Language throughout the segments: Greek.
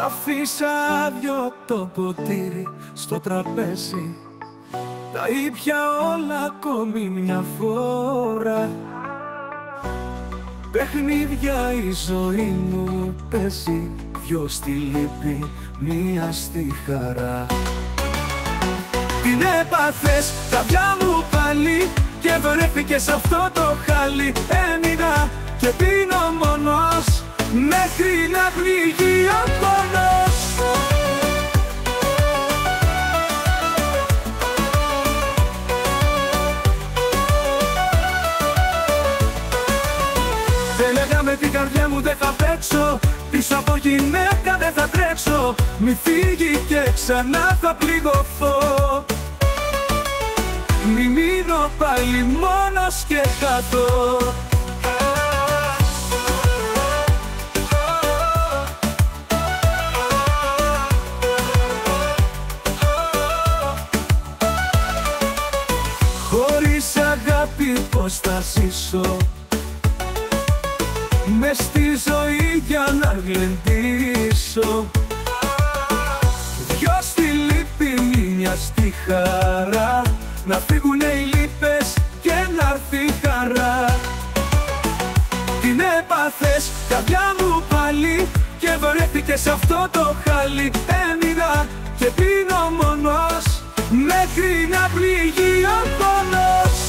Αφήσα άδειο το ποτήρι στο τραπέζι, τα ήπια όλα ακόμη μια φορά. Παιχνίδια η ζωή μου παίζει, δυο στη λύπη, μία στη χαρά. Την έπαθες καρδιά μου πάλι και βρέθηκες σε αυτό το χάλι. Έμεινα και πίνω μόνος μέχρι να πνιγεί ο πόνος. Έλεγα με την καρδιά μου δεν θα παίξω, πίσω από γυναίκα δεν θα τρέξω. Μη φύγει και ξανά θα πληγωθώ, μη μείνω πάλι μόνος και κάτω. Χωρίς αγάπη πώς θα ζήσω, μες στη ζωή για να γλεντήσω. Δυο στη λύπη, μία στη χαρά, να φύγουνε οι λύπες και να'ρθεί η χαρά. Την έπαθες καρδιά μου πάλι και βρέθηκες σε αυτό το χάλι. Έμεινα και πίνω μόνος μέχρι να πληγεί ο πόνος.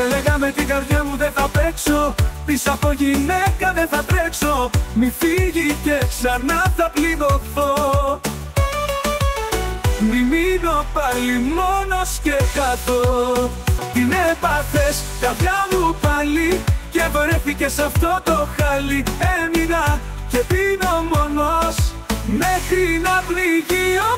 Έλεγα με την καρδιά μου δεν θα παίξω, πίσω από γυναίκα δεν θα τρέξω. Μη φύγει και ξανά θα πληγωθώ, μη μείνω πάλι μόνος και κάτω. Την έπαθες καρδιά μου πάλι και βρέθηκες σε αυτό το χάλι. Έμεινα και πίνω μόνος μέχρι να πληγεί ο